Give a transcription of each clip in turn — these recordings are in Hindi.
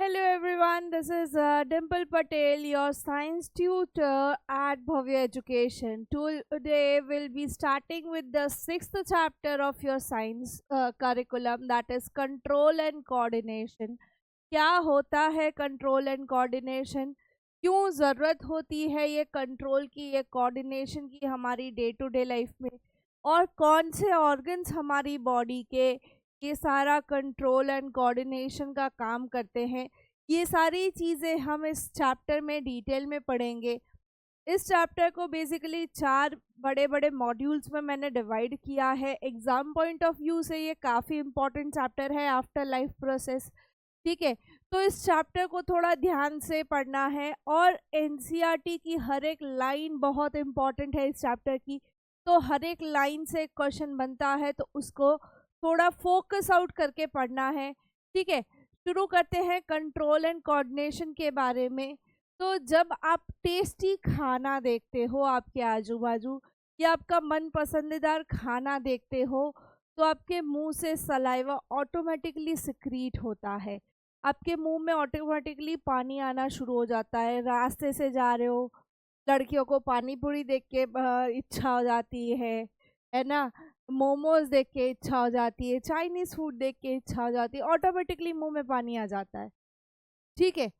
Hello everyone, this is Dimple Patel, your science tutor at Bhavya Education. Today we'll be starting with the sixth chapter of your science curriculum, that is control and coordination. क्या होता है कंट्रोल एंड कोऑर्डिनेशन, क्यों ज़रूरत होती है ये कंट्रोल की, ये कोऑर्डिनेशन की हमारी डे टू डे लाइफ में, और कौन से ऑर्गन्स हमारी बॉडी के ये सारा कंट्रोल एंड कोऑर्डिनेशन का काम करते हैं। ये सारी चीज़ें हम इस चैप्टर में डिटेल में पढ़ेंगे। इस चैप्टर को बेसिकली 4 बड़े बड़े मॉड्यूल्स में मैंने डिवाइड किया है। एग्ज़ाम पॉइंट ऑफ व्यू से ये काफ़ी इम्पॉर्टेंट चैप्टर है, आफ्टर लाइफ प्रोसेस। ठीक है, तो इस चैप्टर को थोड़ा ध्यान से पढ़ना है, और एनसीईआरटी की हर एक लाइन बहुत इम्पॉर्टेंट है इस चैप्टर की। तो हर एक लाइन से क्वेश्चन बनता है, तो उसको थोड़ा फोकस आउट करके पढ़ना है। ठीक है, शुरू करते हैं कंट्रोल एंड कोऑर्डिनेशन के बारे में। तो जब आप टेस्टी खाना देखते हो आपके आजू बाजू, या आपका मन पसंदीदार खाना देखते हो, तो आपके मुंह से सलाइवा ऑटोमेटिकली सिक्रीट होता है, आपके मुंह में ऑटोमेटिकली पानी आना शुरू हो जाता है। रास्ते से जा रहे हो, लड़कियों को पानी पूरी देख के इच्छा हो जाती है ना, मोमोज देख के इच्छा हो जाती है, चाइनीज फूड देख के इच्छा हो जाती है, ऑटोमेटिकली मुंह में पानी आ जाता है। ठीक है,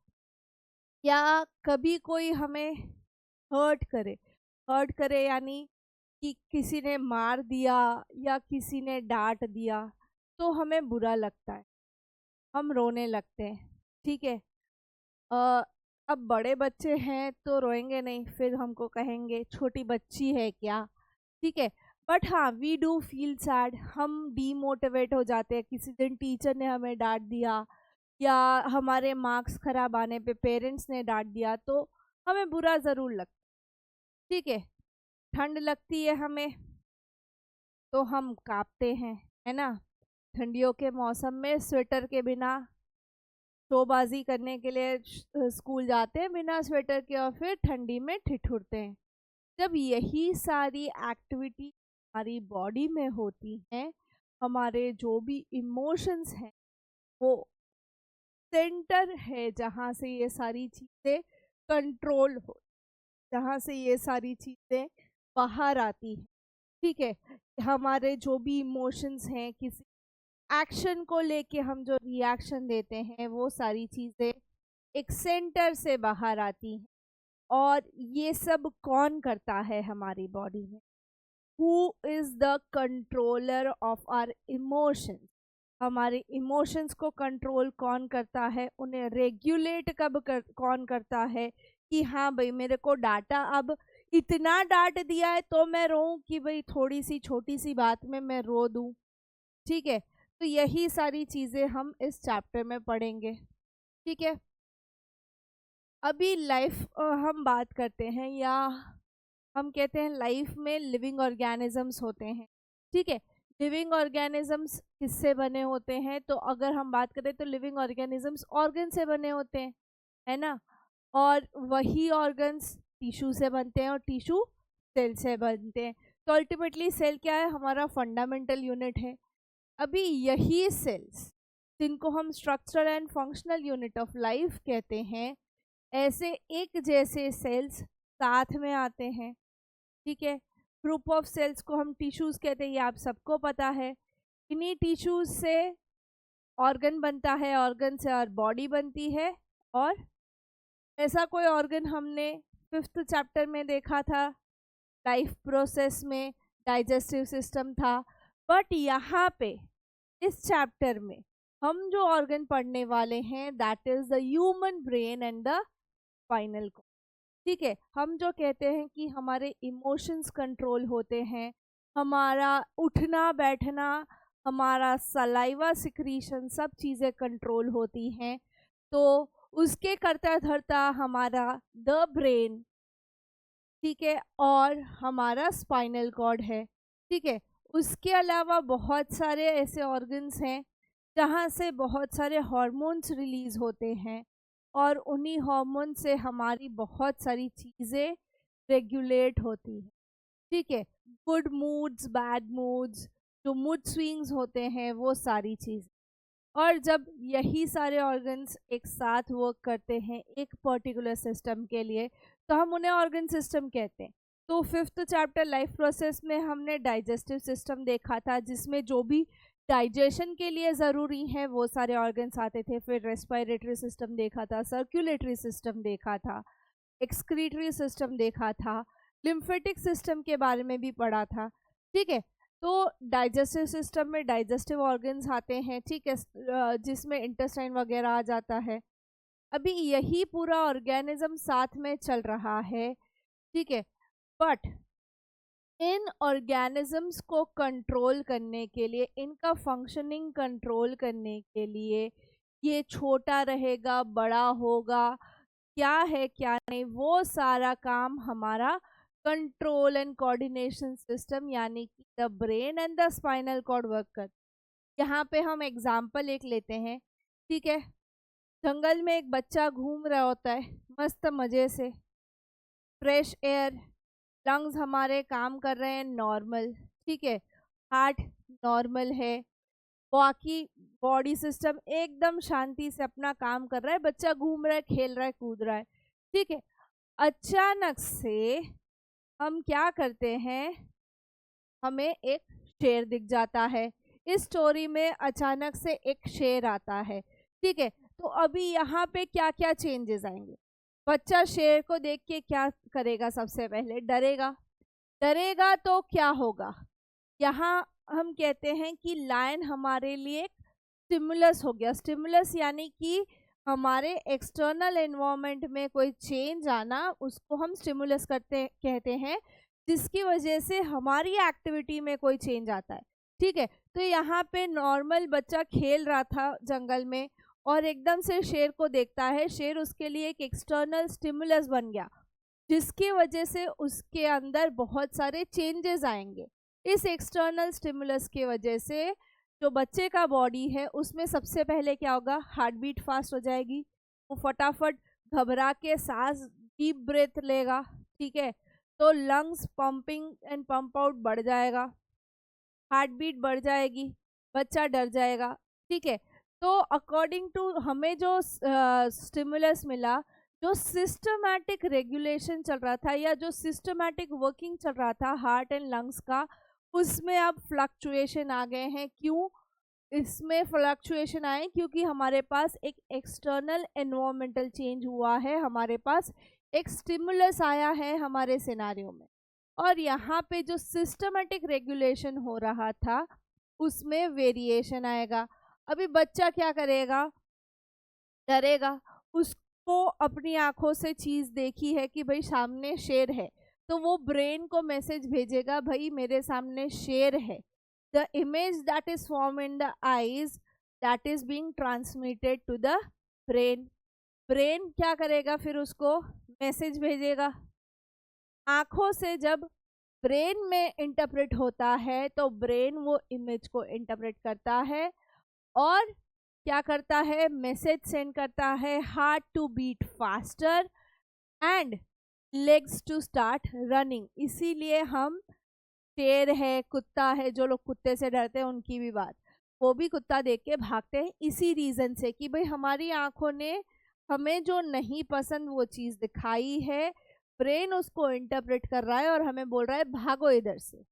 या कभी कोई हमें हर्ट करे यानी कि किसी ने मार दिया या किसी ने डांट दिया, तो हमें बुरा लगता है, हम रोने लगते हैं। ठीक है, अ, अब बड़े बच्चे हैं तो रोएंगे नहीं, फिर हमको कहेंगे छोटी बच्ची है क्या। ठीक है, बट हाँ, वी डू फील सैड, हम डीमोटिवेट हो जाते हैं। किसी दिन टीचर ने हमें डांट दिया, या हमारे मार्क्स खराब आने पे पेरेंट्स ने डांट दिया, तो हमें बुरा ज़रूर लगता है। ठीक है, ठंड लगती है हमें, तो हम कांपते हैं, है ना। ठंडियों के मौसम में स्वेटर के बिना शोबाजी करने के लिए स्कूल जाते हैं बिना स्वेटर के, और फिर ठंडी में ठिठुरते हैं। जब यही सारी एक्टिविटी हमारी बॉडी में होती हैं, हमारे जो भी इमोशंस हैं, वो सेंटर है जहाँ से ये सारी चीज़ें कंट्रोल हो, जहाँ से ये सारी चीज़ें बाहर आती हैं। ठीक है, हमारे जो भी इमोशंस हैं, किसी एक्शन को लेके हम जो रिएक्शन देते हैं, वो सारी चीज़ें एक सेंटर से बाहर आती हैं। और ये सब कौन करता है हमारी बॉडी में? Who is the controller of our emotions? हमारे इमोशंस को कंट्रोल कौन करता है, उन्हें रेगुलेट कौन करता है कि हाँ भाई मेरे को डांटा, अब इतना डांट दिया है तो मैं रोऊं, कि भाई थोड़ी सी छोटी सी बात में मैं रो दूं। ठीक है, तो यही सारी चीज़ें हम इस चैप्टर में पढ़ेंगे। ठीक है, अभी लाइफ हम बात करते हैं, या हम कहते हैं लाइफ में लिविंग ऑर्गेनिजम्स होते हैं। ठीक है, लिविंग ऑर्गेनिजम्स किससे बने होते हैं? तो अगर हम बात करें तो लिविंग ऑर्गेनिजम्स ऑर्गन से बने होते हैं, है ना। और वही ऑर्गन्स टिश्यू से बनते हैं, और टिश्यू सेल से बनते हैं। तो अल्टीमेटली सेल क्या है? हमारा फंडामेंटल यूनिट है। अभी यही सेल्स, जिनको हम structure and functional unit of life कहते हैं, ऐसे एक जैसे सेल्स साथ में आते हैं। ठीक है, ग्रुप ऑफ सेल्स को हम टिश्यूज कहते हैं, ये आप सबको पता है। इन्हीं टिश्यूज से ऑर्गन बनता है, ऑर्गन से और बॉडी बनती है। और ऐसा कोई ऑर्गन हमने 5th चैप्टर में देखा था, लाइफ प्रोसेस में डाइजेस्टिव सिस्टम था। बट यहाँ पे इस चैप्टर में हम जो ऑर्गन पढ़ने वाले हैं, that is the human brain and the spinal cord. ठीक है, हम जो कहते हैं कि हमारे इमोशंस कंट्रोल होते हैं, हमारा उठना बैठना, हमारा सलाइवा सिक्रीशन, सब चीज़ें कंट्रोल होती हैं, तो उसके करता धरता हमारा द ब्रेन, ठीक है, और हमारा स्पाइनल कॉर्ड है। ठीक है, उसके अलावा बहुत सारे ऐसे ऑर्गन्स हैं जहाँ से बहुत सारे हार्मोन्स रिलीज होते हैं, और उन्हीं हार्मोन से हमारी बहुत सारी चीज़ें रेगुलेट होती हैं। ठीक है, गुड मूड्स, बैड मूड्स, जो मूड स्विंग्स होते हैं, वो सारी चीज़। और जब यही सारे ऑर्गन्स एक साथ वर्क करते हैं एक पर्टिकुलर सिस्टम के लिए, तो हम उन्हें ऑर्गन सिस्टम कहते हैं। तो 5th चैप्टर लाइफ प्रोसेस में हमने डाइजेस्टिव सिस्टम देखा था, जिसमें जो भी डाइजेशन के लिए ज़रूरी है वो सारे ऑर्गन्स आते थे। फिर रेस्पिरेटरी सिस्टम देखा था, सर्कुलेटरी सिस्टम देखा था, एक्सक्रीटरी सिस्टम देखा था, लिम्फेटिक सिस्टम के बारे में भी पढ़ा था। ठीक है, तो डाइजेस्टिव सिस्टम में डाइजेस्टिव ऑर्गन्स आते हैं, ठीक है, जिसमें इंटेस्टाइन वगैरह आ जाता है। अभी यही पूरा ऑर्गेनिज्म साथ में चल रहा है, ठीक है, बट इन ऑर्गेनिजम्स को कंट्रोल करने के लिए, इनका फंक्शनिंग कंट्रोल करने के लिए, ये छोटा रहेगा बड़ा होगा, क्या है क्या नहीं, वो सारा काम हमारा कंट्रोल एंड कोऑर्डिनेशन सिस्टम यानी कि the brain and the spinal cord work कर। यहाँ पे हम एग्जाम्पल एक लेते हैं, ठीक है। जंगल में एक बच्चा घूम रहा होता है मस्त मज़े से, फ्रेश एयर, लंग्स हमारे काम कर रहे हैं नॉर्मल, ठीक है, हार्ट नॉर्मल है, बाकी बॉडी सिस्टम एकदम शांति से अपना काम कर रहा है, बच्चा घूम रहा है, खेल रहा है, कूद रहा है, ठीक है। अचानक से हम क्या करते हैं, हमें एक शेर दिख जाता है। इस स्टोरी में अचानक से एक शेर आता है, ठीक है। तो अभी यहाँ पे क्या क्या चेंजेस आएंगे, बच्चा शेर को देख के क्या करेगा, सबसे पहले डरेगा। डरेगा तो क्या होगा, यहाँ हम कहते हैं कि लायन हमारे लिए एक स्टिमुलस हो गया। स्टिमुलस यानी कि हमारे एक्सटर्नल एनवायरनमेंट में कोई चेंज आना, उसको हम स्टिमुलस कहते हैं, जिसकी वजह से हमारी एक्टिविटी में कोई चेंज आता है, ठीक है। तो यहाँ पे नॉर्मल बच्चा खेल रहा था जंगल में और एकदम से शेर को देखता है, शेर उसके लिए एक एक्सटर्नल स्टिमुलस बन गया, जिसकी वजह से उसके अंदर बहुत सारे चेंजेस आएंगे। इस एक्सटर्नल स्टिमुलस की वजह से जो बच्चे का बॉडी है उसमें सबसे पहले क्या होगा, हार्ट बीट फास्ट हो जाएगी, वो फटाफट घबरा के सांस डीप ब्रेथ लेगा, ठीक है। तो lungs pumping and pump out बढ़ जाएगा, हार्ट बीट बढ़ जाएगी, बच्चा डर जाएगा, ठीक है। तो अकॉर्डिंग टू हमें जो स्टिमुलस मिला, जो सिस्टमैटिक रेगुलेशन चल रहा था या जो सिस्टमैटिक वर्किंग चल रहा था हार्ट एंड लंग्स का, उसमें अब फ्लक्चुएशन आ गए हैं। क्यों इसमें फ्लक्चुएशन आए, क्योंकि हमारे पास एक एक्सटर्नल एनवायरमेंटल चेंज हुआ है, हमारे पास एक स्टिमुलस आया है हमारे सिनारियो में, और यहाँ पे जो सिस्टमैटिक रेगुलेशन हो रहा था उसमें वेरिएशन आएगा। अभी बच्चा क्या करेगा, डरेगा, उसको अपनी आंखों से चीज देखी है कि भाई सामने शेर है, तो वो ब्रेन को मैसेज भेजेगा, भाई मेरे सामने शेर है। The image that is form in the eyes, that is being transmitted to the brain. Brain क्या करेगा, फिर उसको मैसेज भेजेगा। आंखों से जब ब्रेन में इंटरप्रेट होता है तो ब्रेन वो इमेज को इंटरप्रेट करता है और क्या करता है, मैसेज सेंड करता है, heart to beat faster and legs to start running. इसीलिए हम शेर है, कुत्ता है, जो लोग कुत्ते से डरते हैं उनकी भी बात, वो भी कुत्ता देख के भागते हैं इसी रीजन से कि भाई हमारी आंखों ने हमें जो नहीं पसंद वो चीज दिखाई है, ब्रेन उसको इंटरप्रेट कर रहा है और हमें बोल रहा है भागो इधर से,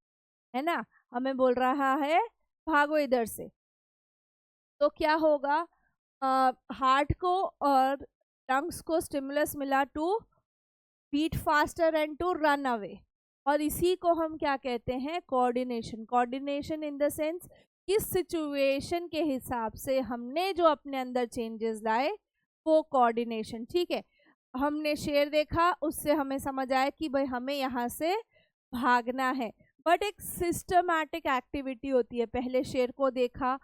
है ना, हमें बोल रहा है भागो इधर से। तो क्या होगा, हार्ट को और लंग्स को स्टिमुलस मिला to beat faster and to run away, और इसी को हम क्या कहते हैं, coordination. Coordination in the sense किस सिचुएशन के हिसाब से हमने जो अपने अंदर चेंजेस लाए वो कोऑर्डिनेशन, ठीक है। हमने शेर देखा, उससे हमें समझ आया कि भाई हमें यहाँ से भागना है, बट एक सिस्टमैटिक एक्टिविटी होती है। पहले शेर को देखा,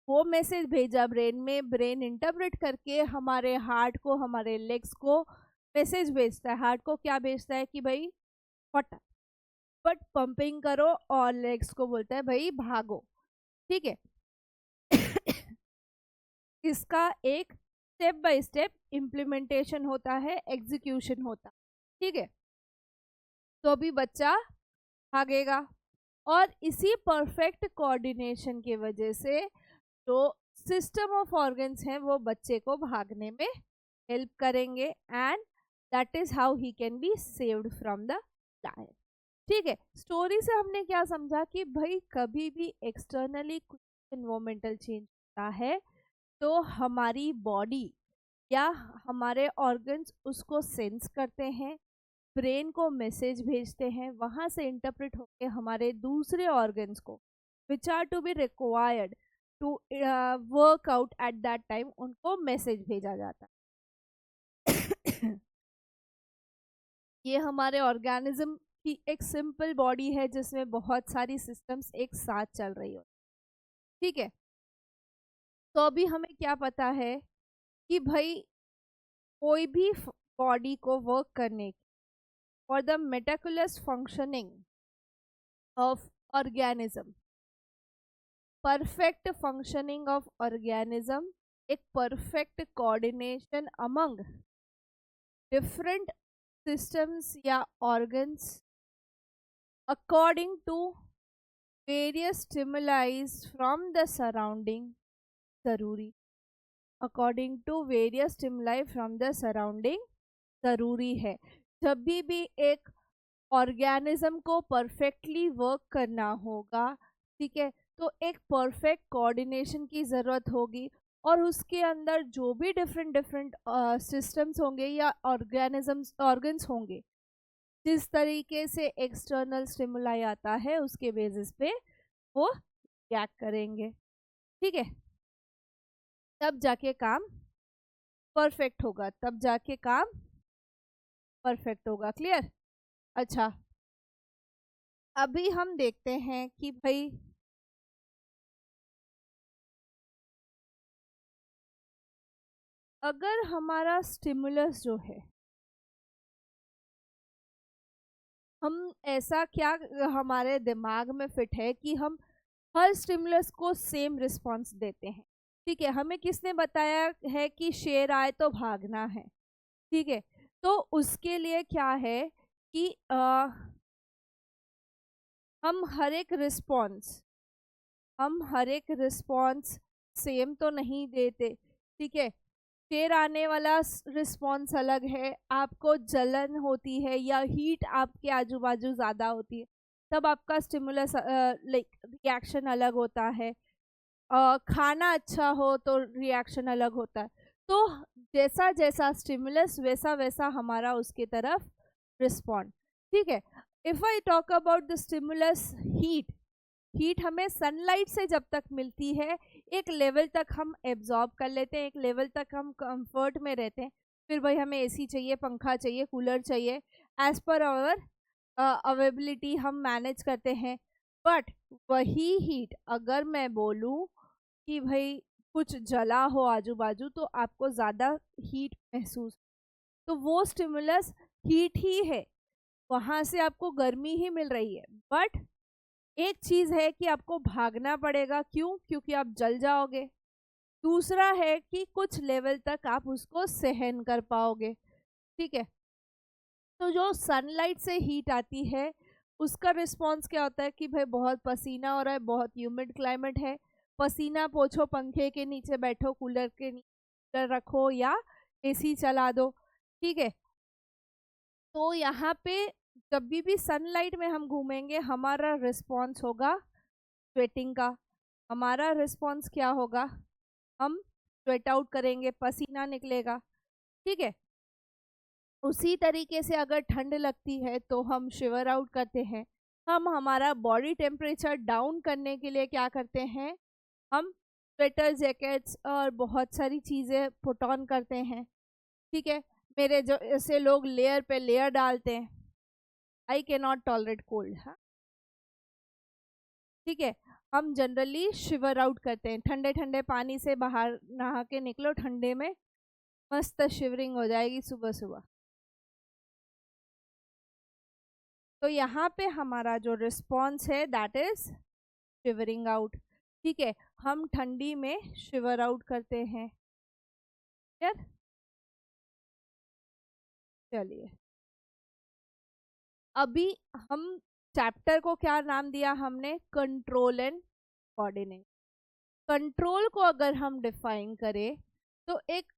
वो मैसेज भेजा ब्रेन में, ब्रेन इंटरप्रेट करके हमारे हार्ट को, हमारे लेग्स को मैसेज भेजता है। हार्ट को क्या भेजता है कि भाई फटाफट पंपिंग करो, और लेग्स को बोलता है भाई भागो, ठीक है। इसका एक स्टेप बाय स्टेप इम्प्लीमेंटेशन होता है, एग्जीक्यूशन होता है, ठीक है। तो अभी बच्चा भागेगा और इसी परफेक्ट कोऑर्डिनेशन की वजह से जो सिस्टम ऑफ ऑर्गन्स हैं वो बच्चे को भागने में हेल्प करेंगे and that is how he can be saved from the lion. ठीक है, स्टोरी से हमने क्या समझा कि भाई कभी भी एक्सटर्नली कुछ इन्वायरमेंटल चेंज होता है तो हमारी बॉडी या हमारे ऑर्गन्स उसको सेंस करते हैं, ब्रेन को मैसेज भेजते हैं, वहां से इंटरप्रेट होकर हमारे दूसरे ऑर्गन्स को which are to be required to work out at that time उनको मैसेज भेजा जाता है। ये हमारे ऑर्गेनिज्म की एक सिंपल बॉडी है जिसमें बहुत सारी सिस्टम्स एक साथ चल रही हो। ठीक है, तो अभी हमें क्या पता है कि भाई कोई भी बॉडी को वर्क करने for the meticulous functioning of organism, perfect functioning of organism, एक perfect coordination among different systems या organs according to various stimuli from the surrounding ज़रूरी, according to various stimuli from the surrounding ज़रूरी है। जब भी एक ऑर्गेनिज्म को परफेक्टली वर्क करना होगा, ठीक है, तो एक परफेक्ट कोऑर्डिनेशन की ज़रूरत होगी और उसके अंदर जो भी डिफरेंट डिफरेंट सिस्टम्स होंगे या ऑर्गेनिजम्स ऑर्गन्स होंगे, जिस तरीके से एक्सटर्नल स्टिमुलाई आता है उसके बेसिस पे वो रिएक्ट करेंगे। ठीक है, तब जाके काम परफेक्ट होगा, तब जाके काम परफेक्ट होगा। क्लियर? अच्छा, अभी हम देखते हैं कि भाई अगर हमारा स्टिमुलस जो है, हम ऐसा क्या हमारे दिमाग में फिट है कि हम हर स्टिमुलस को सेम रिस्पॉन्स देते हैं। ठीक है, हमें किसने बताया है कि शेर आए तो भागना है? ठीक है, तो उसके लिए क्या है कि हम हर एक रिस्पॉन्स सेम तो नहीं देते। ठीक है, शेर आने वाला रिस्पॉन्स अलग है, आपको जलन होती है या हीट आपके आजू बाजू ज़्यादा होती है, तब आपका स्टिमुलस लाइक रिएक्शन अलग होता है। खाना अच्छा हो तो रिएक्शन अलग होता है। तो जैसा जैसा स्टिमुलस वैसा वैसा हमारा उसके तरफ रिस्पॉन्ड। ठीक है, if I talk about the stimulus heat, heat हमें सनलाइट से जब तक मिलती है एक लेवल तक हम एब्जॉर्ब कर लेते हैं, एक लेवल तक हम कंफर्ट में रहते हैं, फिर भाई हमें एसी चाहिए, पंखा चाहिए, कूलर चाहिए, एज पर आवर अवेबिलिटी हम मैनेज करते हैं। बट वही हीट अगर मैं बोलूँ कि भाई कुछ जला हो आजू बाजू तो आपको ज़्यादा हीट महसूस, तो वो स्टिमुलस हीट ही है, वहाँ से आपको गर्मी ही मिल रही है। बट एक चीज़ है कि आपको भागना पड़ेगा, क्यों? क्योंकि आप जल जाओगे। दूसरा है कि कुछ लेवल तक आप उसको सहन कर पाओगे। ठीक है, तो जो सनलाइट से हीट आती है उसका रिस्पॉन्स क्या होता है कि भाई बहुत पसीना हो रहा है, बहुत ह्यूमिड क्लाइमेट है, पसीना पोछो, पंखे के नीचे बैठो, कूलर के नीचे रखो या एसी चला दो। ठीक है, तो यहाँ पे जब भी सनलाइट में हम घूमेंगे हमारा रिस्पॉन्स होगा स्वेटिंग का। हमारा रिस्पॉन्स क्या होगा? हम स्वेट आउट करेंगे, पसीना निकलेगा। ठीक है, उसी तरीके से अगर ठंड लगती है तो हम शिवर आउट करते हैं। हम हमारा बॉडी टेम्परेचर डाउन करने के लिए क्या करते हैं? हम स्वेटर, जैकेट्स और बहुत सारी चीज़ें पुट ऑन करते हैं। ठीक है, मेरे जो ऐसे लोग लेयर पे लेयर डालते हैं। I can not tolerate cold. हाँ, ठीक है, हम जनरली शिवर आउट करते हैं, ठंडे ठंडे पानी से बाहर नहा के निकलो, ठंडे में मस्त शिवरिंग हो जाएगी सुबह सुबह। तो यहाँ पे हमारा जो रिस्पॉन्स है दैट इज शिवरिंग आउट। ठीक है, हम ठंडी में शिवर आउट करते हैं। यार चलिए, अभी हम चैप्टर को क्या नाम दिया हमने? Control and coordinate. कंट्रोल को अगर हम डिफाइन करें तो एक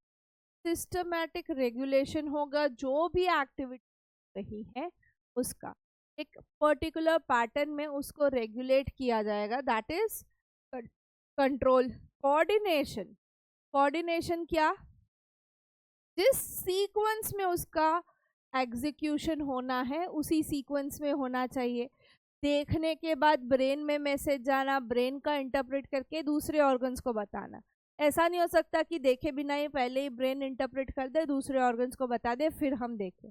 सिस्टमैटिक रेगुलेशन होगा, जो भी एक्टिविटी रही है उसका एक पर्टिकुलर पैटर्न में उसको रेगुलेट किया जाएगा, that is control. Coordination, coordination क्या, जिस सीक्वेंस में उसका एग्जीक्यूशन होना है उसी सीक्वेंस में होना चाहिए। देखने के बाद ब्रेन में मैसेज जाना, ब्रेन का इंटरप्रेट करके दूसरे ऑर्गन्स को बताना। ऐसा नहीं हो सकता कि देखे बिना ही पहले ही ब्रेन इंटरप्रेट कर दे, दूसरे ऑर्गन्स को बता दे, फिर हम देखें।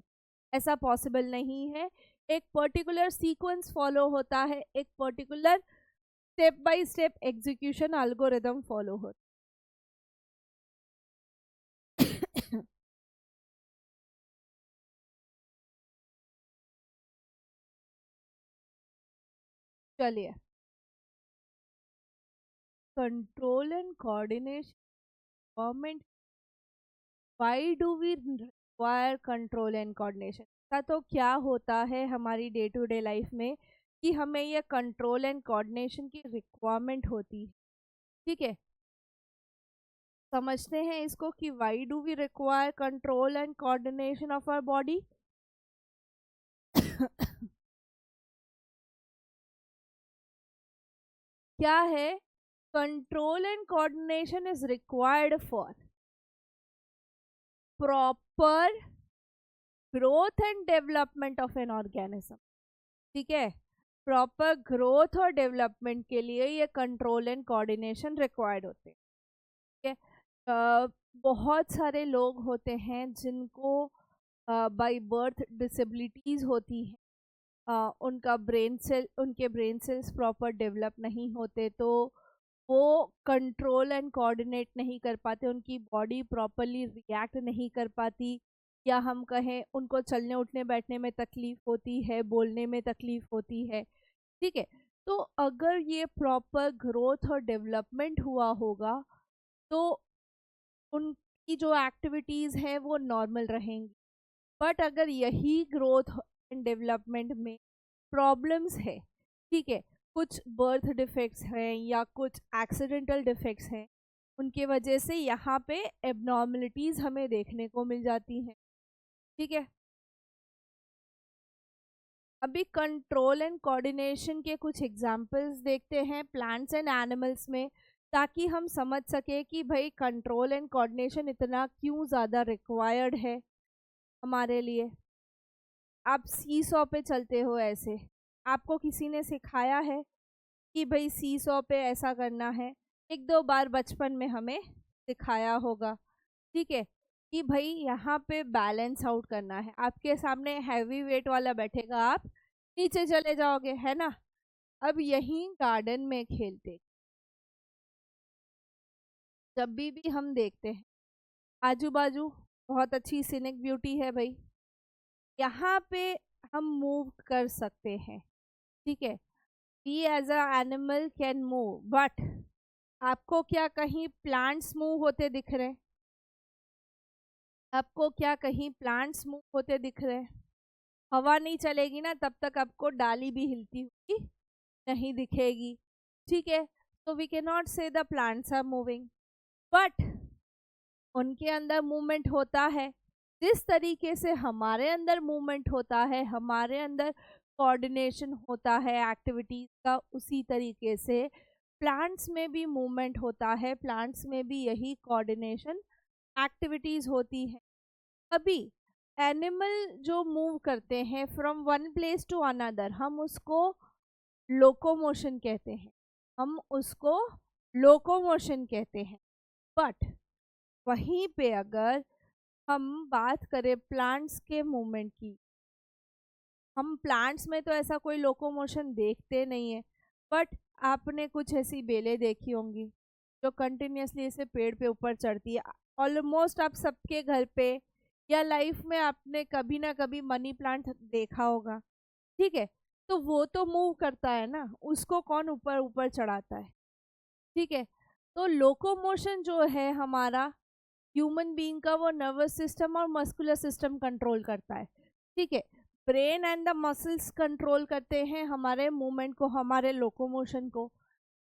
ऐसा पॉसिबल नहीं है। एक पर्टिकुलर सीक्वेंस फॉलो होता है, एक particular step by step execution algorithm follow होता है। चलिए, control and coordination, government, why do we require control and coordination. का तो क्या होता है हमारी डे टू डे लाइफ में कि हमें ये कंट्रोल एंड कोऑर्डिनेशन की रिक्वायरमेंट होती है। ठीक है, समझते हैं इसको कि why do we require control and coordination of our body. क्या है, control and coordination is required for proper growth and development of an organism. ठीक है, प्रॉपर ग्रोथ और डेवलपमेंट के लिए ये कंट्रोल एंड कोऑर्डिनेशन रिक्वायर्ड होते हैं। ठीक है, बहुत सारे लोग होते हैं जिनको बाय बर्थ डिसेबिलिटीज होती हैं, उनका ब्रेन सेल, उनके ब्रेन सेल्स प्रॉपर डेवलप नहीं होते, तो वो कंट्रोल एंड कोऑर्डिनेट नहीं कर पाते, उनकी बॉडी प्रॉपरली रिएक्ट नहीं कर पाती, या हम कहें उनको चलने उठने बैठने में तकलीफ होती है, बोलने में तकलीफ होती है। ठीक है, तो अगर ये प्रॉपर ग्रोथ और डेवलपमेंट हुआ होगा तो उनकी जो एक्टिविटीज़ हैं वो नॉर्मल रहेंगी। बट अगर यही ग्रोथ एंड डेवलपमेंट में प्रॉब्लम्स है, ठीक है, कुछ बर्थ डिफेक्ट्स हैं या कुछ एक्सीडेंटल डिफेक्ट्स हैं, उनके वजह से यहाँ पे एबनॉर्मलिटीज़ हमें देखने को मिल जाती हैं। ठीक है, अभी कंट्रोल एंड कोऑर्डिनेशन के कुछ एग्जांपल्स देखते हैं प्लांट्स एंड एनिमल्स में, ताकि हम समझ सके कि भाई कंट्रोल एंड कोऑर्डिनेशन इतना क्यों ज़्यादा रिक्वायर्ड है हमारे लिए। आप सीसॉ पे चलते हो, ऐसे आपको किसी ने सिखाया है कि भाई सीसॉ पे ऐसा करना है, एक दो बार बचपन में हमें सिखाया होगा। ठीक है, कि भाई यहाँ पे बैलेंस आउट करना है, आपके सामने हैवी वेट वाला बैठेगा, आप नीचे चले जाओगे, है ना। अब यहीं गार्डन में खेलते, जब भी हम देखते हैं आजू बाजू बहुत अच्छी सीनिक ब्यूटी है भाई, यहाँ पे हम मूव कर सकते हैं। ठीक है, we as a animal can move, but आपको क्या कहीं प्लांट्स मूव होते दिख रहे हैं? आपको क्या कहीं प्लांट्स मूव होते दिख रहे हैं? हवा नहीं चलेगी ना, तब तक आपको डाली भी हिलती हुई नहीं दिखेगी। ठीक है, तो we can not say the plants are moving, but उनके अंदर मूवमेंट होता है। जिस तरीके से हमारे अंदर मूवमेंट होता है, हमारे अंदर कोऑर्डिनेशन होता है एक्टिविटीज का, उसी तरीके से प्लांट्स में भी मूवमेंट होता है, प्लांट्स में भी यही कोऑर्डिनेशन एक्टिविटीज होती है। अभी एनिमल जो मूव करते हैं from one place to another, हम उसको लोकोमोशन कहते हैं, हम उसको लोकोमोशन कहते हैं। बट वहीं पे अगर हम बात करें प्लांट्स के मूवमेंट की, हम प्लांट्स में तो ऐसा कोई लोकोमोशन देखते नहीं है, बट आपने कुछ ऐसी बेलें देखी होंगी जो कंटिन्यूअसली ऐसे पेड़ पे ऊपर चढ़ती है। ऑलमोस्ट आप सबके घर पे या लाइफ में आपने कभी ना कभी मनी प्लांट देखा होगा। ठीक है, तो वो तो मूव करता है ना, उसको कौन ऊपर ऊपर चढ़ाता है? ठीक है, तो लोकोमोशन जो है हमारा ह्यूमन बीइंग का, वो नर्वस सिस्टम और मस्कुलर सिस्टम कंट्रोल करता है। ठीक है, brain and the muscles control करते हैं हमारे मूवमेंट को, हमारे लोकोमोशन को।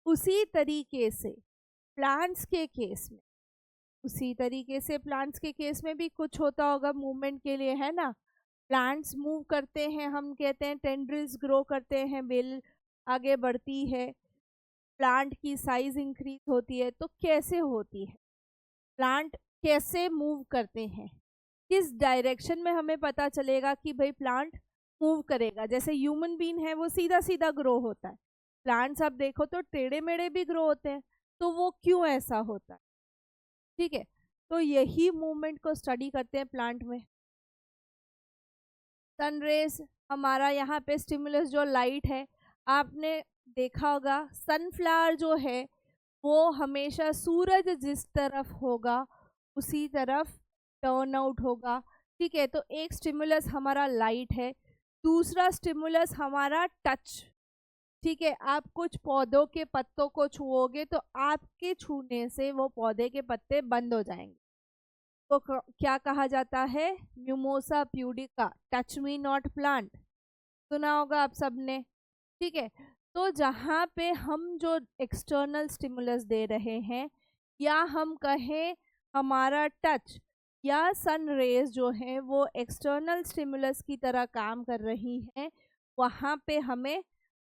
उसी तरीके से प्लांट्स के केस में उसी तरीके से प्लांट्स के केस में भी कुछ होता होगा मूवमेंट के लिए, है ना। प्लांट्स मूव करते हैं, हम कहते हैं टेंड्रिल्स ग्रो करते हैं, बेल आगे बढ़ती है, प्लांट की साइज इंक्रीज होती है। तो कैसे होती है, प्लांट कैसे मूव करते हैं, किस डायरेक्शन में हमें पता चलेगा कि भाई प्लांट मूव करेगा। जैसे ह्यूमन बीन है वो सीधा सीधा ग्रो होता है, प्लांट्स आप देखो तो टेढ़े मेढ़े भी ग्रो होते हैं। तो वो क्यों ऐसा होता है, ठीक है। तो यही मूवमेंट को स्टडी करते हैं प्लांट में। सनरेज, हमारा यहाँ पे स्टिमुलस जो लाइट है, आपने देखा होगा सनफ्लावर जो है वो हमेशा सूरज जिस तरफ होगा उसी तरफ टर्न आउट होगा, ठीक है। तो एक स्टिमुलस हमारा लाइट है, दूसरा स्टिमुलस हमारा टच, ठीक है। आप कुछ पौधों के पत्तों को छुओगे तो आपके छूने से वो पौधे के पत्ते बंद हो जाएंगे। तो क्या कहा जाता है, mimosa pudica, touch me not plant, सुना होगा आप सबने, ठीक है। तो जहाँ पे हम जो एक्सटर्नल स्टिमुलस दे रहे हैं, या हम कहें हमारा टच या सन रेज जो है वो एक्सटर्नल स्टिमुलस की तरह काम कर रही हैं, वहाँ पे हमें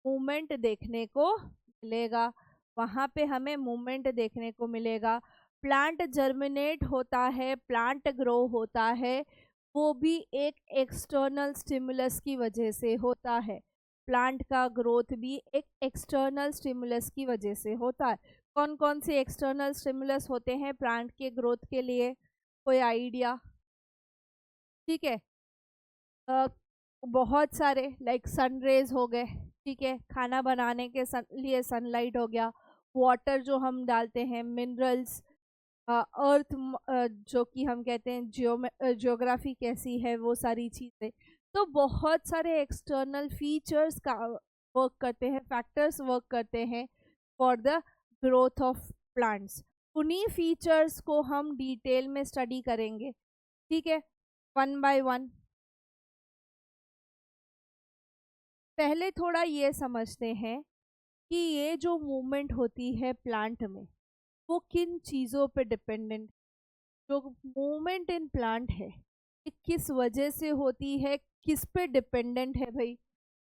मूवमेंट देखने को मिलेगा, वहाँ पे हमें मूवमेंट देखने को मिलेगा। प्लांट जर्मिनेट होता है, प्लांट ग्रो होता है, वो भी एक एक्सटर्नल स्टिमुलस की वजह से होता है। प्लांट का ग्रोथ भी एक एक्सटर्नल स्टिमुलस की वजह से होता है। कौन कौन से एक्सटर्नल स्टिमुलस होते हैं प्लांट के ग्रोथ के लिए, कोई आइडिया, ठीक है। अ, बहुत सारे, लाइक सनरेज हो गए, ठीक है, खाना बनाने के लिए सनलाइट हो गया, वाटर जो हम डालते हैं, मिनरल्स, अर्थ जो कि हम कहते हैं जियोग्राफी कैसी है, वो सारी चीज़ें। तो बहुत सारे एक्सटर्नल फीचर्स का वर्क करते हैं, फैक्टर्स वर्क करते हैं for the growth of plants. उन्हीं फीचर्स को हम डिटेल में स्टडी करेंगे, ठीक है, वन बाय वन। पहले थोड़ा ये समझते हैं कि ये जो मूवमेंट होती है प्लांट में वो किन चीज़ों पे डिपेंडेंट, जो मूवमेंट इन प्लांट है ये किस वजह से होती है, किस पे डिपेंडेंट है भाई।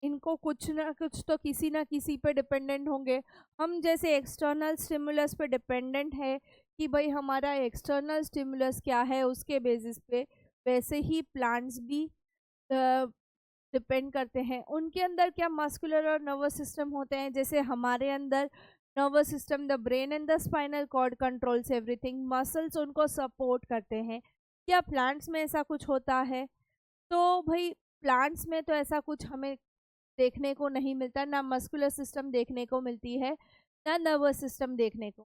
इनको कुछ ना कुछ तो किसी ना किसी पे डिपेंडेंट होंगे। हम जैसे एक्सटर्नल स्टिमुलस पे डिपेंडेंट है कि भाई हमारा एक्सटर्नल स्टिमुलस क्या है उसके बेसिस पे, वैसे ही प्लांट्स भी डिपेंड करते हैं। उनके अंदर क्या मस्कुलर और नर्वस सिस्टम होते हैं, जैसे हमारे अंदर nervous system, the brain and the spinal cord controls everything, muscles उनको सपोर्ट करते हैं। क्या प्लांट्स में ऐसा कुछ होता है? तो भाई प्लांट्स में तो ऐसा कुछ हमें देखने को नहीं मिलता, ना मस्कुलर सिस्टम देखने को मिलती है, ना नर्वस सिस्टम देखने को।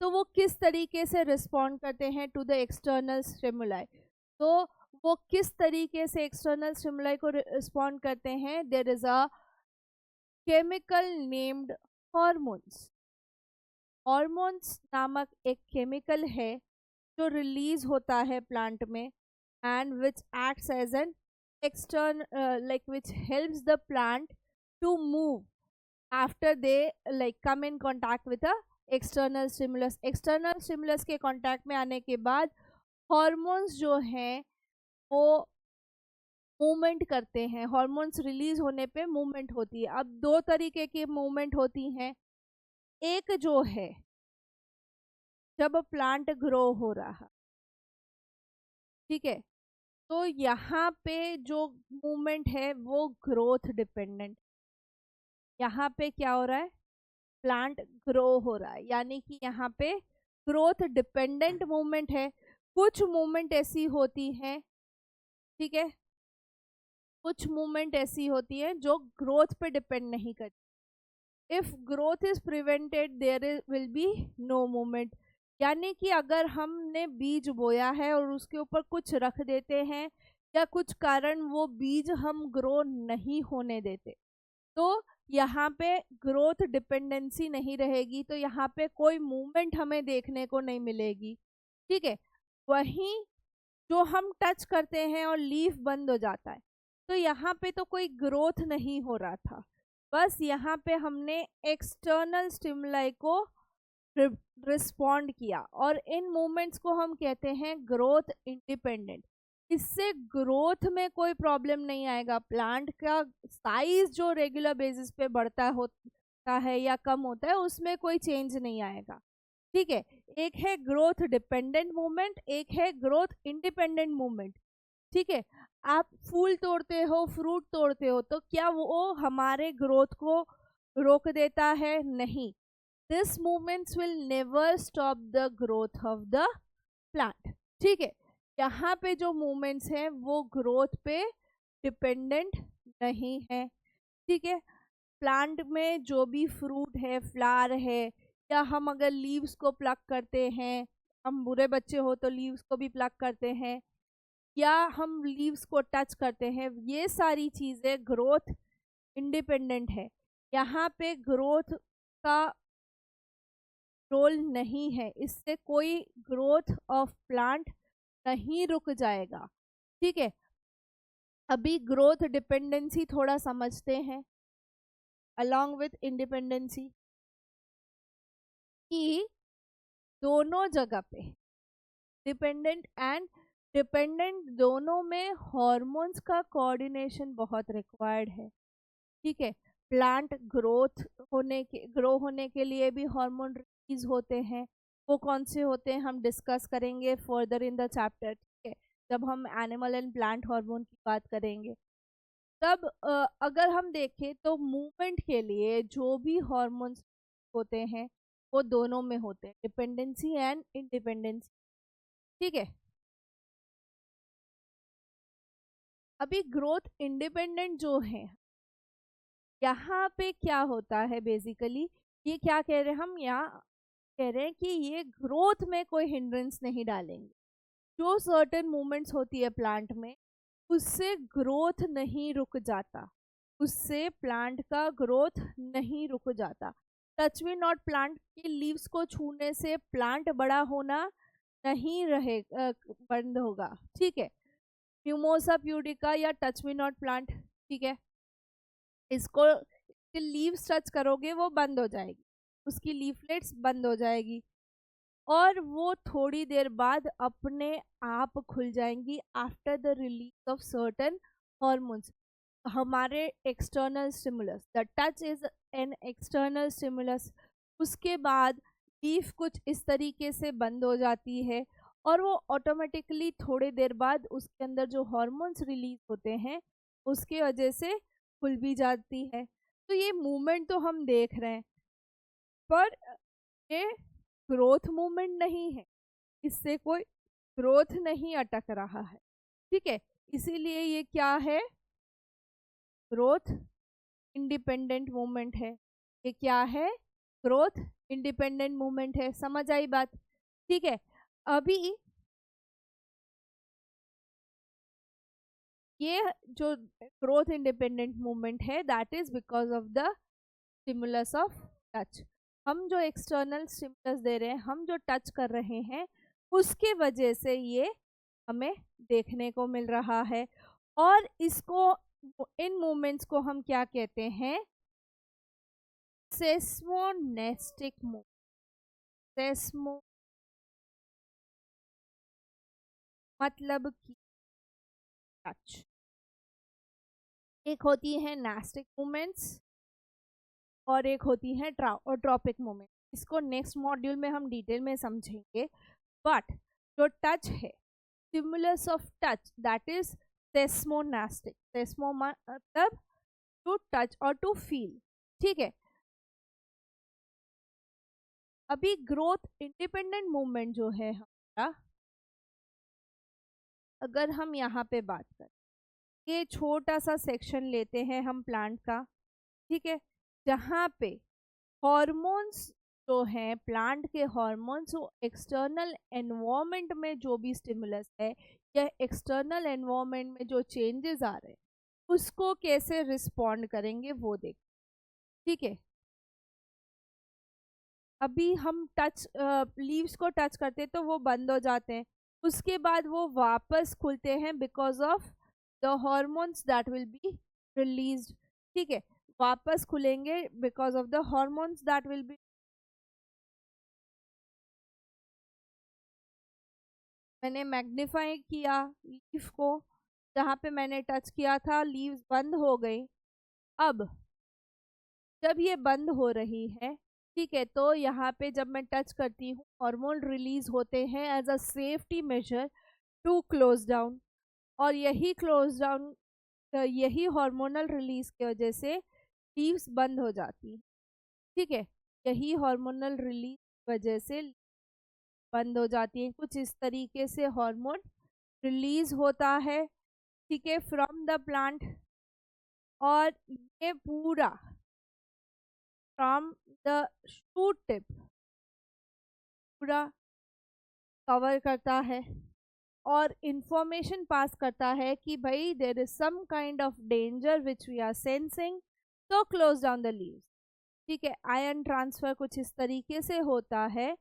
तो वो किस तरीके से रिस्पॉन्ड करते हैं टू द एक्सटर्नल स्टिमुलाई, तो वो किस तरीके से एक्सटर्नल स्टिमुलाई को रिस्पॉन्ड करते हैं, there is a chemical named hormones. Hormones नामक एक केमिकल है जो रिलीज होता है प्लांट में, and which acts as an external like which helps the plant to move after they like come in contact with a external stimulus। external stimulus के कांटेक्ट में आने के बाद हॉर्मोन्स जो हैं वो मूवमेंट करते हैं, हॉर्मोन्स रिलीज होने पे मूवमेंट होती है। अब दो तरीके की मूवमेंट होती हैं, एक जो है जब प्लांट ग्रो हो रहा, ठीक है, तो यहाँ पे जो मूवमेंट है वो ग्रोथ डिपेंडेंट, यहाँ पे क्या हो रहा है, प्लांट ग्रो हो रहा है, यानी कि यहाँ पे ग्रोथ डिपेंडेंट मूवमेंट है। कुछ मूवमेंट ऐसी होती हैं, ठीक है, कुछ मूवमेंट ऐसी होती है जो ग्रोथ पे डिपेंड नहीं करती। If growth is prevented there will be no movement, यानी कि अगर हमने बीज बोया है और उसके ऊपर कुछ रख देते हैं या कुछ कारण वो बीज हम ग्रो नहीं होने देते, तो यहाँ पे ग्रोथ डिपेंडेंसी नहीं रहेगी, तो यहाँ पे कोई मूवमेंट हमें देखने को नहीं मिलेगी, ठीक है। वहीं जो हम टच करते हैं और लीफ बंद हो जाता है, तो यहाँ पे तो कोई ग्रोथ नहीं हो रहा था, बस यहाँ पे हमने एक्सटर्नल स्टिमुलाई को रिस्पॉन्ड किया, और इन मूवमेंट्स को हम कहते हैं ग्रोथ इंडिपेंडेंट। इससे ग्रोथ में कोई प्रॉब्लम नहीं आएगा, प्लांट का साइज जो रेगुलर बेसिस पे बढ़ता होता है या कम होता है उसमें कोई चेंज नहीं आएगा। ठीक है, एक है ग्रोथ डिपेंडेंट मूवमेंट, एक है ग्रोथ इंडिपेंडेंट मूवमेंट। ठीक है, आप फूल तोड़ते हो, फ्रूट तोड़ते हो, तो क्या वो हमारे ग्रोथ को रोक देता है? नहीं। This movements will never stop the growth of the plant. ठीक है, यहाँ पे जो मूवमेंट्स हैं वो ग्रोथ पे डिपेंडेंट नहीं है। ठीक है, प्लांट में जो भी फ्रूट है, फ्लावर है, या हम अगर लीव्स को प्लक करते हैं, हम बुरे बच्चे हो तो लीव्स को भी प्लक करते हैं, या हम लीव्स को टच करते हैं, ये सारी चीज़ें ग्रोथ इंडिपेंडेंट है। यहाँ पे ग्रोथ का रोल नहीं है, इससे कोई ग्रोथ ऑफ प्लांट नहीं रुक जाएगा। ठीक है, अभी ग्रोथ डिपेंडेंसी थोड़ा समझते हैं अलॉन्ग विथ इंडिपेंडेंसी, कि दोनों जगह पे डिपेंडेंट एंड डिपेंडेंट दोनों में हॉर्मोन्स का कोऑर्डिनेशन बहुत रिक्वायर्ड है। ठीक है, प्लांट ग्रो होने के लिए भी हार्मोन रिलीज होते हैं। वो कौन से होते हैं हम डिस्कस करेंगे फर्दर इन द चैप्टर। ठीक है, जब हम एनिमल एंड प्लांट हार्मोन की बात करेंगे तब अगर हम देखें तो मूवमेंट के लिए जो भी हार्मोन्स होते हैं वो दोनों में होते हैं, डिपेंडेंसी एंड इंडिपेंडेंसी। ठीक है, अभी ग्रोथ इंडिपेंडेंट जो है, यहाँ पे क्या होता है बेसिकली, ये क्या कह रहे हैं हम यहाँ कह रहे हैं कि ये ग्रोथ में कोई हिंड्रेंस नहीं डालेंगे। जो सर्टेन मूवमेंट्स होती है प्लांट में, उससे ग्रोथ नहीं रुक जाता, उससे प्लांट का ग्रोथ नहीं रुक जाता। टच मी नॉट प्लांट के लीव्स को छूने से प्लांट बड़ा होना नहीं रहे बंद होगा। ठीक है, म्यूमोसा प्यूडिका या टच मी नॉट प्लांट, ठीक है, इसको लीव्स टच करोगे वो बंद हो जाएगी, उसकी लीफलेट्स बंद हो जाएगी, और वो थोड़ी देर बाद अपने आप खुल जाएंगी after the release of certain hormones. हमारे external stimulus, the touch is an external stimulus, उसके बाद लीफ कुछ इस तरीके से बंद हो जाती है, और वो ऑटोमेटिकली थोड़ी देर बाद उसके अंदर जो हॉर्मोन्स रिलीज होते हैं उसके वजह से खुल भी जाती है। तो ये मूवमेंट तो हम देख रहे हैं, पर ये ग्रोथ मूवमेंट नहीं है, इससे कोई ग्रोथ नहीं अटक रहा है। ठीक है, इसीलिए ये क्या है, ग्रोथ इंडिपेंडेंट मूवमेंट है। ये क्या है, ग्रोथ इंडिपेंडेंट मूवमेंट है। समझ आई बात? ठीक है, अभी ये जो ग्रोथ इंडिपेंडेंट मूवमेंट है that is because of the stimulus of touch. हम जो एक्सटर्नल स्टिमुलस दे रहे हैं, हम जो टच कर रहे हैं, उसके वजह से ये हमें देखने को मिल रहा है। और इसको, इन मूवमेंट्स को हम क्या कहते हैं, सेस्मोनेस्टिक मूवमेंट। सेस्मो मतलब कि टच। एक होती है नेस्टिक मूवमेंट्स और एक होती है ट्रॉपिक मूवमेंट। इसको नेक्स्ट मॉड्यूल में हम डिटेल में समझेंगे। बट जो टच है, stimulus of touch, that is seismonastic. Seismo मतलब टू टच और टू फील। ठीक है, अभी ग्रोथ इंडिपेंडेंट मूवमेंट जो है हमारा, अगर हम यहाँ पे बात करें, ये छोटा सा सेक्शन लेते हैं हम प्लांट का। ठीक है, जहाँ पे हॉर्मोन्स जो हैं, प्लांट के हॉर्मोन्स, वो एक्सटर्नल एनवायरनमेंट में जो भी स्टिमुलस है या एक्सटर्नल एनवायरनमेंट में जो चेंजेस आ रहे हैं उसको कैसे रिस्पॉन्ड करेंगे वो देख। ठीक है, अभी हम टच लीव्स को टच करते हैं तो वो बंद हो जाते हैं, उसके बाद वो वापस खुलते हैं because of the hormones that will be released. ठीक है, वापस खुलेंगे because of the hormones that will be मैंने मैग्नीफाई किया लीफ को, जहाँ पे मैंने टच किया था लीव्स बंद हो गई। अब जब ये बंद हो रही है, ठीक है, तो यहाँ पे जब मैं टच करती हूँ हार्मोन रिलीज होते हैं as a safety measure to close down. और यही क्लोज डाउन, यही हार्मोनल रिलीज की वजह से लीव्स बंद हो जाती है। ठीक है, यही हार्मोनल रिलीज वजह से बंद हो जाती है। कुछ इस तरीके से हार्मोन रिलीज होता है, ठीक है, फ्रॉम द प्लांट। और ये पूरा फ्रॉम द शूट टिप पूरा कवर करता है और इंफॉर्मेशन पास करता है कि भाई there is some kind of danger which we are sensing, तो क्लोज डाउन द लीव्स। ठीक है, आयन ट्रांसफर कुछ इस तरीके से होता है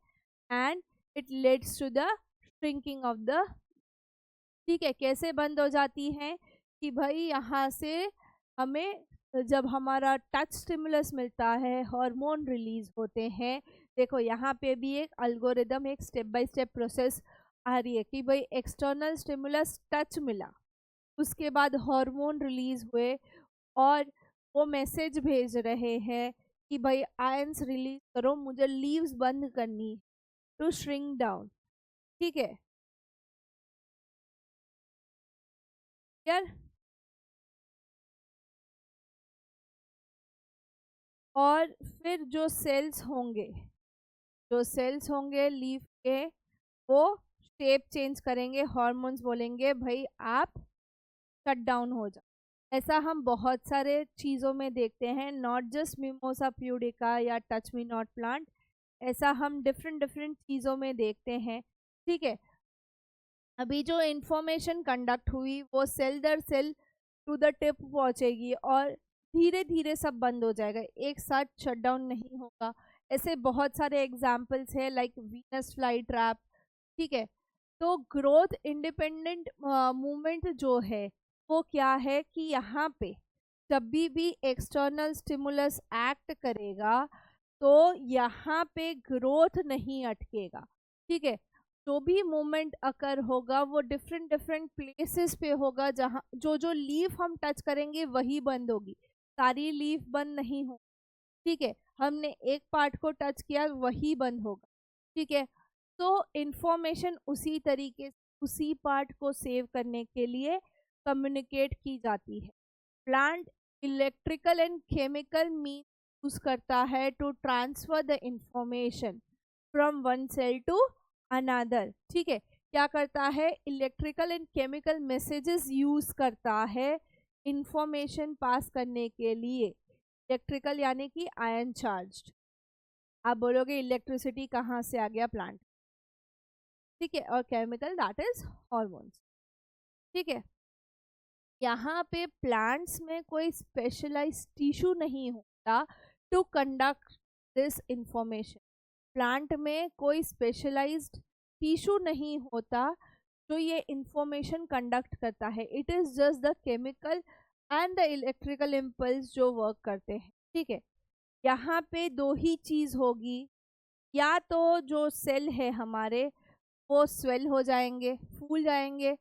and it leads to the shrinking of the. ठीक है, कैसे बंद हो जाती है कि भाई यहाँ से हमें जब हमारा टच स्टिमुलस मिलता है हार्मोन रिलीज होते हैं। देखो यहाँ पे भी एक अल्गोरिदम, एक स्टेप बाय स्टेप प्रोसेस आ रही है कि भाई एक्सटर्नल स्टिमुलस टच मिला, उसके बाद हार्मोन रिलीज हुए और वो मैसेज भेज रहे हैं कि भाई आयंस रिलीज करो, मुझे लीव्स बंद करनी टू श्रिंक डाउन। ठीक है यार, और फिर जो सेल्स होंगे लीफ के, वो शेप चेंज करेंगे, हॉर्मोन्स बोलेंगे भाई आप शट डाउन हो जाओ। ऐसा हम बहुत सारे चीज़ों में देखते हैं, नॉट जस्ट मिमोसा प्यूडिका या टच मी नॉट प्लांट, ऐसा हम डिफरेंट डिफरेंट चीज़ों में देखते हैं। ठीक है, अभी जो इंफॉर्मेशन कंडक्ट हुई वो सेल दर सेल टू द टिप पहुंचेगी और धीरे धीरे सब बंद हो जाएगा, एक साथ शटडाउन नहीं होगा। ऐसे बहुत सारे एग्जाम्पल्स हैं लाइक वीनस फ्लाई ट्रैप। ठीक है, तो ग्रोथ इंडिपेंडेंट मूवमेंट जो है वो क्या है कि यहाँ पे जब भी एक्सटर्नल स्टिमुलस एक्ट करेगा तो यहाँ पे ग्रोथ नहीं अटकेगा। ठीक है, जो भी मूवमेंट अकर होगा वो डिफरेंट डिफरेंट प्लेसेस पे होगा, जहाँ जो जो लीफ हम टच करेंगे वही बंद होगी, सारी लीफ बंद नहीं हो। ठीक है, हमने एक पार्ट को टच किया वही बंद होगा। ठीक है, तो इंफॉर्मेशन उसी तरीके से उसी पार्ट को सेव करने के लिए कम्युनिकेट की जाती है। Plant electrical and chemical mean use करता है to transfer the information from one cell to another. ठीक है, क्या करता है, electrical and chemical messages use करता है इंफॉर्मेशन पास करने के लिए। इलेक्ट्रिकल यानी कि आयन चार्ज्ड। आप बोलोगे इलेक्ट्रिसिटी कहाँ से आ गया, प्लांट। ठीक है, और केमिकल दैट इज हॉर्मोन्स। ठीक है, यहाँ पे प्लांट्स में कोई स्पेशलाइज्ड टिश्यू नहीं होता to conduct this information. Plant में कोई स्पेशलाइज्ड टिश्यू नहीं होता जो ये इंफॉर्मेशन कंडक्ट करता है। It is just the chemical and the electrical impulse जो वर्क करते हैं। ठीक है, यहाँ पे दो ही चीज होगी, या तो जो सेल है हमारे वो स्वेल हो जाएंगे, फूल जाएंगे,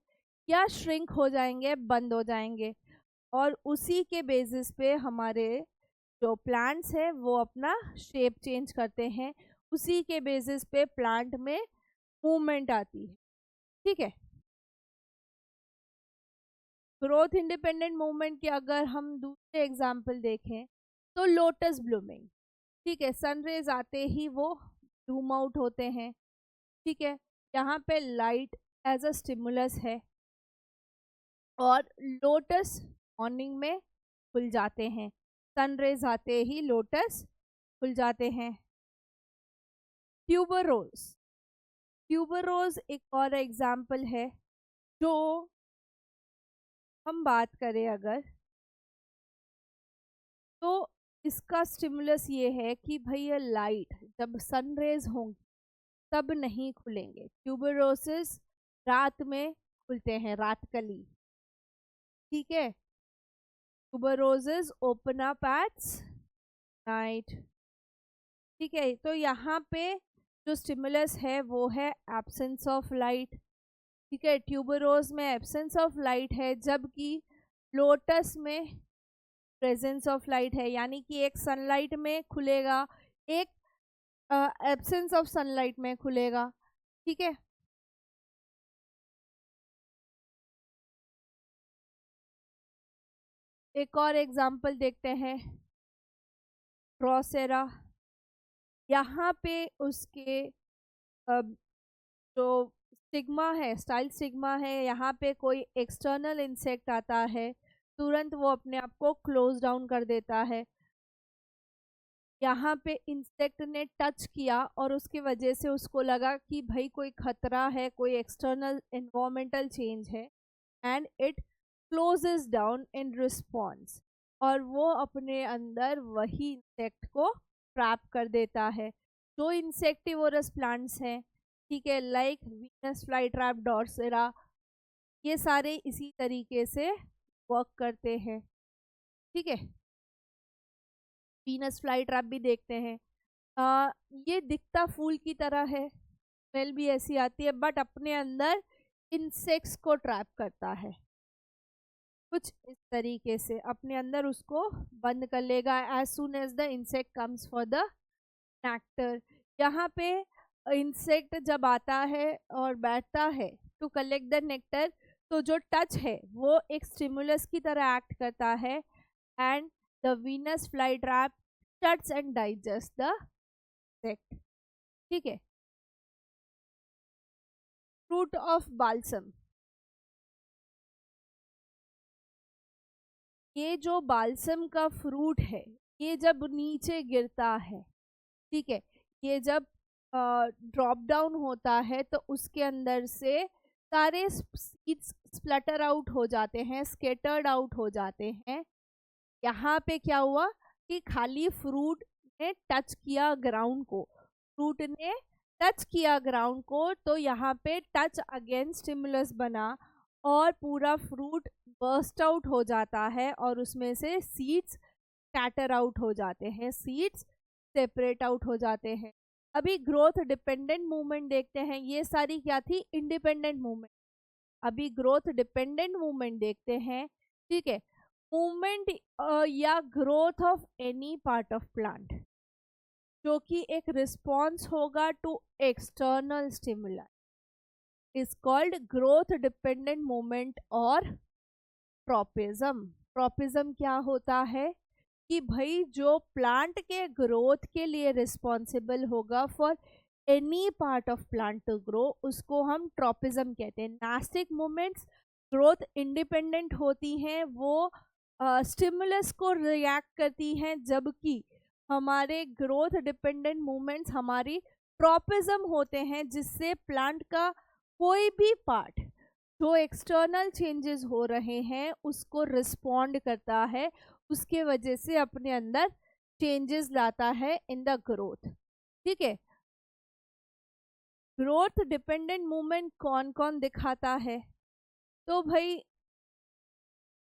या श्रिंक हो जाएंगे, बंद हो जाएंगे। और उसी के बेसिस पे हमारे जो प्लांट्स है वो अपना शेप चेंज करते हैं, उसी के बेसिस पे प्लांट में मूवमेंट आती है। ठीक है, ग्रोथ इंडिपेंडेंट मूवमेंट के अगर हम दूसरे एग्जाम्पल देखें तो लोटस ब्लूमिंग। ठीक है, सनरेज आते ही वो ब्लूम आउट होते हैं। ठीक है, यहाँ पे लाइट एज अ स्टिमुलस है और लोटस मॉर्निंग में खुल जाते हैं, सनरेज आते ही लोटस खुल जाते हैं। ट्यूबरोज, ट्यूबरोज एक और एग्जाम्पल है। जो हम बात करें अगर, तो इसका स्टिमुलस ये है कि भाई ये लाइट जब सनरेज होंगी तब नहीं खुलेंगे। ट्यूबरोसिस रात में खुलते हैं, रात कली। ठीक है, ट्यूबरोसिस ओपन अप एट नाइट। ठीक है, तो यहाँ पे जो स्टिमुलस है वो है एब्सेंस ऑफ लाइट। ठीक है, ट्यूबरोज में एब्सेंस ऑफ लाइट है, जबकि लोटस में प्रेजेंस ऑफ लाइट है, यानी कि एक सनलाइट में खुलेगा, एक एब्सेंस ऑफ सनलाइट में खुलेगा। ठीक है, एक और एग्जांपल देखते हैं, ड्रॉसेरा। यहाँ पे उसके जो स्टिग्मा है, स्टाइल स्टिग्मा है, यहाँ पे कोई एक्सटर्नल इंसेक्ट आता है, तुरंत वो अपने आप को क्लोज डाउन कर देता है। यहाँ पे इंसेक्ट ने टच किया और उसकी वजह से उसको लगा कि भाई कोई खतरा है, कोई एक्सटर्नल एनवायरमेंटल चेंज है, and it closes down in response, और वो अपने अंदर वही इंसेक्ट को ट्रैप कर देता है। जो इंसेक्टिवोरस प्लांट्स हैं, ठीक है, लाइक वीनस फ्लाई ट्रैप, डॉर्सेरा, ये सारे इसी तरीके से वर्क करते हैं। ठीक है, वीनस फ्लाई ट्रैप भी देखते हैं। ये दिखता फूल की तरह है, स्मेल भी ऐसी आती है, बट अपने अंदर इंसेक्ट्स को ट्रैप करता है। कुछ इस तरीके से अपने अंदर उसको बंद कर लेगा as soon as the insect comes for the nectar. यहाँ पे इंसेक्ट जब आता है और बैठता है टू कलेक्ट द नेक्टर, तो जो टच है वो एक स्टिमुलस की तरह एक्ट करता है, and the Venus fly trap shuts and digest the insect. ठीक है, फ्रूट ऑफ बाल्सम। ये जो बाल्सम का फ्रूट है, ये जब नीचे गिरता है, ठीक है, ये जब ड्रॉप डाउन होता है तो उसके अंदर से सारे सीड्स स्प्लटर आउट हो जाते हैं, स्केटर्ड आउट हो जाते हैं। यहाँ पे क्या हुआ कि खाली फ्रूट ने टच किया ग्राउंड को, फ्रूट ने टच किया ग्राउंड को, तो यहाँ पे टच अगेन स्टिमुलस बना और पूरा फ्रूट बर्स्ट आउट हो जाता है, और उसमें से सीड्स स्कैटर आउट हो जाते हैं, सीड्स सेपरेट आउट हो जाते हैं। अभी ग्रोथ डिपेंडेंट मूवमेंट देखते हैं, ये सारी क्या थी, इंडिपेंडेंट मूवमेंट। अभी ग्रोथ डिपेंडेंट मूवमेंट देखते हैं। ठीक है, मूवमेंट या growth of any part of plant जो कि एक रिस्पॉन्स होगा to external stimuli is called growth dependent movement और ट्रॉपिज्म। ट्रॉपिज्म क्या होता है कि भाई जो प्लांट के ग्रोथ के लिए रिस्पॉन्सिबल होगा for any part of plant to grow, उसको हम ट्रॉपिज्म कहते हैं। नास्टिक मूवमेंट्स ग्रोथ इंडिपेंडेंट होती हैं, वो स्टिमुलस को रिएक्ट करती हैं, जबकि हमारे ग्रोथ डिपेंडेंट मूवमेंट्स हमारी ट्रॉपिज्म होते हैं, जिससे प्लांट का कोई भी पार्ट जो एक्सटर्नल चेंजेस हो रहे हैं उसको रिस्पॉन्ड करता है, उसके वजह से अपने अंदर चेंजेस लाता है इन द ग्रोथ। ठीक है, ग्रोथ डिपेंडेंट मूवमेंट कौन कौन दिखाता है, तो भाई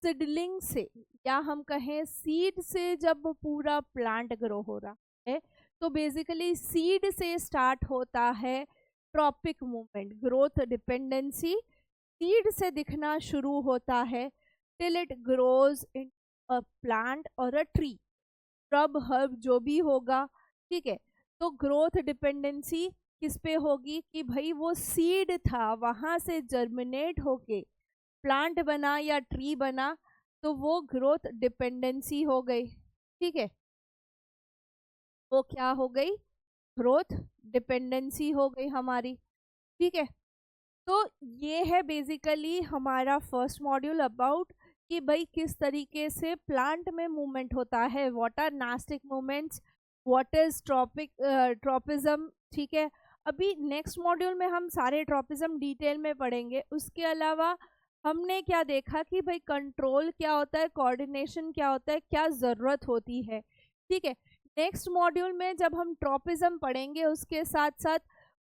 सीडलिंग से, या हम कहें सीड से, जब पूरा प्लांट ग्रो हो रहा है तो बेसिकली सीड से स्टार्ट होता है tropic movement. Growth dependency seed से दिखना शुरू होता है till it grows in a plant और अ ट्री, श्रब, हर्ब, जो भी होगा। ठीक है, तो ग्रोथ डिपेंडेंसी किस पे होगी कि भाई वो सीड था, वहां से जर्मिनेट होके प्लांट बना या ट्री बना, तो वो ग्रोथ डिपेंडेंसी हो गई। ठीक है, वो क्या हो गई, ग्रोथ डिपेंडेंसी हो गई हमारी। ठीक है, तो ये है बेसिकली हमारा फर्स्ट मॉड्यूल अबाउट कि भाई किस तरीके से प्लांट में मूवमेंट होता है, what are nastic movements, what is tropism. ठीक है, अभी नेक्स्ट मॉड्यूल में हम सारे ट्रॉपिज्म डिटेल में पढ़ेंगे। उसके अलावा हमने क्या देखा कि भाई कंट्रोल क्या होता है, कोऑर्डिनेशन क्या होता है, क्या ज़रूरत होती है। ठीक है, नेक्स्ट मॉड्यूल में जब हम ट्रॉपिज्म पढ़ेंगे उसके साथ साथ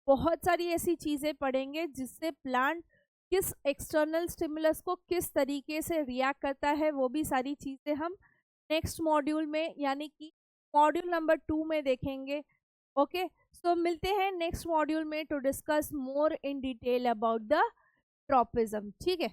बहुत सारी ऐसी चीज़ें पढ़ेंगे जिससे प्लांट किस एक्सटर्नल स्टिमुलस को किस तरीके से रिएक्ट करता है, वो भी सारी चीज़ें हम नेक्स्ट मॉड्यूल में यानी कि मॉड्यूल नंबर 2 में देखेंगे। ओके, सो मिलते हैं नेक्स्ट मॉड्यूल में to discuss more in detail about the tropism, ठीक है।